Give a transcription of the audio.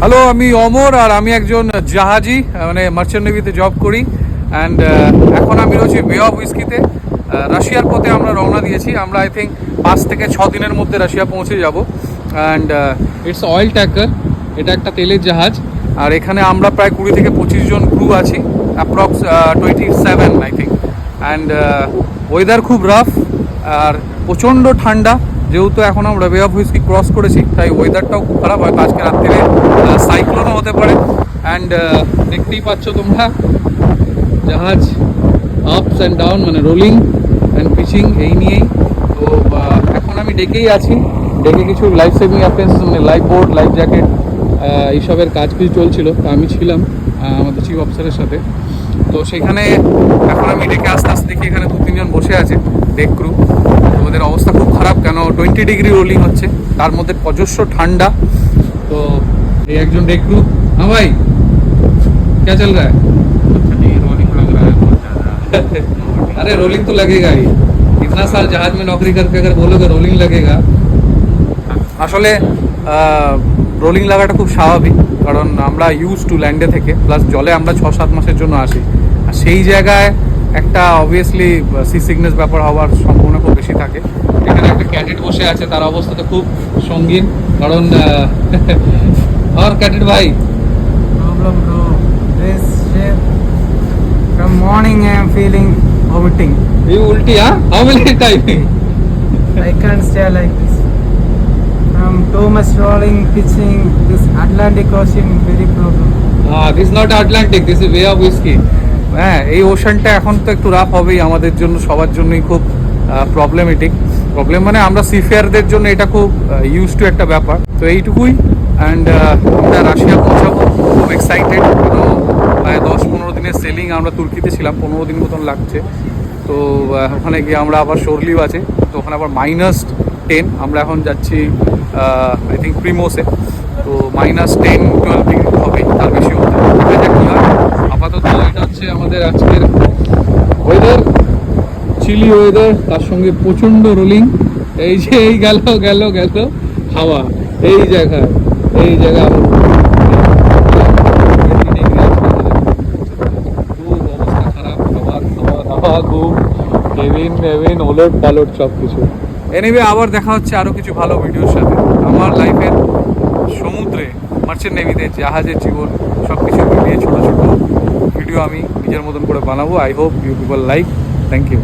Hello, আমি অমর আর আমি একজন জাহাজি, মানে মার্চেন্ট নেভিতে জব করি। অ্যান্ড এখন আমি রয়েছি বে অফ হুইস্কিতে। রাশিয়ার পথে আমরা রওনা দিয়েছি। আমরা আই থিঙ্ক 5 থেকে 6 দিনের মধ্যে রাশিয়া পৌঁছে যাব। অ্যান্ড ইটস অয়েল ট্যাঙ্কার, এটা একটা তেলের জাহাজ। আর এখানে আমরা প্রায় 20 থেকে 25 জন ক্রু আছি, approx 27 I think. And weather খুব রাফ আর প্রচণ্ড ঠান্ডা। যেহেতু এখন আমরা বে অফ হুইস্কি ক্রস করেছি, তাই ওয়েদারটাও খুব খারাপ, হয়তো আজকে রাত্রিরে সাইক্লোনও হতে পারে। অ্যান্ড দেখতেই পাচ্ছ তোমরা, জাহাজ আপস অ্যান্ড ডাউন, মানে রোলিং অ্যান্ড পিচিং এই নিয়েই। তো এখন আমি ডেকেই আছি, ডেকে কিছু লাইফ সেভিং অ্যাপেন্স, মানে লাইফ বোর্ড, লাইফ জ্যাকেট, এইসবের কাজ কিছু চলছিল। তো আমি ছিলাম আমাদের চিফ অফিসারের সাথে। তো সেখানে এখন আমি ডেকে আস্তে আস্তে দেখি এখানে 2-3 জন বসে আছে ডেক ক্রু। ওদের অবস্থা খুব খারাপ, কেন 20 ডিগ্রি রোলিং হচ্ছে, তার মধ্যে অজস্র ঠান্ডা। তো এই একজন ডেক ক্রু, হ্যাঁ ভাই क्या चल रहा है? रोलिंग लग रहा है बहुत ज्यादा। अरे रोलिंग तो लगेगा ही, इतना साल जहाज में नौकरी करके अगर बोलोगे रोलिंग लगेगा। আসলে রোলিং লাগাটা খুব স্বাভাবিক, কারণ আমরা ইউজ টু ল্যান্ডে থেকে, প্লাস জলে আমরা 6-7 মাসের জন্য আসি। আর সেই জায়গায় একটা অবভিয়াসলি সি সিকনেস ব্যাপার হওয়ার সম্ভাবনা খুব বেশি থাকে। এখানে একটা ক্যাডেট বসে আছে, তার অবস্থা তো খুব সঙ্গীন, কারণ আর ক্যাডেট ভাই, Problem, bro. This ship from morning I am feeling vomiting. এই উল্টি, হ্যাঁ how many timing? I can't stay like this. From too much rolling, pitching, this Atlantic Ocean very problem. This not Atlantic, this is way of whisky. হ্যাঁ, এই ওশানটা এখন তো একটু rough হবেই আমাদের জন্য, সবার জন্যই খুব প্রবলেমেটিক। প্রবলেম মানে আমরা সিফেয়ারদের জন্য এটা খুব ইউজ টু একটা ব্যাপার। তো এইটুকুই। অ্যান্ড আমরা রাশিয়া পৌঁছাবো, খুব এক্সাইটেড। প্রায় 10-15 দিনের সেলিং, আমরা তুর্কিতে ছিলাম, 15 দিন মতন লাগছে। তো ওখানে গিয়ে আমরা আবার শোরলিভ আছে, তো ওখানে আবার -10, আমরা এখন যাচ্ছি আই থিঙ্ক প্রিমোসে। তো -10-12 ডিগ্রি হবে, তার বেশি হতে হয়। আপাতত এটা হচ্ছে আমাদের আজকের ওয়েদার, চিলি ওয়েদার, তার সঙ্গে প্রচণ্ড রোলিং। এই যে এই গেল গেল গেল হাওয়া, এই জায়গায় আবার খুব অবস্থা খারাপ, খাওয়া ঘুম, কেবিন ওলট পালট সব কিছু। এনিওয়ে, আবার দেখা হচ্ছে আরও কিছু ভালো ভিডিওর সাথে। আমার লাইফের সমুদ্রে, মার্চেন্ট নেভিতে, জাহাজের জীবন, সব কিছু মিলিয়ে ছোটো ছোটো ভিডিও আমি নিজের মতন করে বানাবো। I hope you people like. Thank you.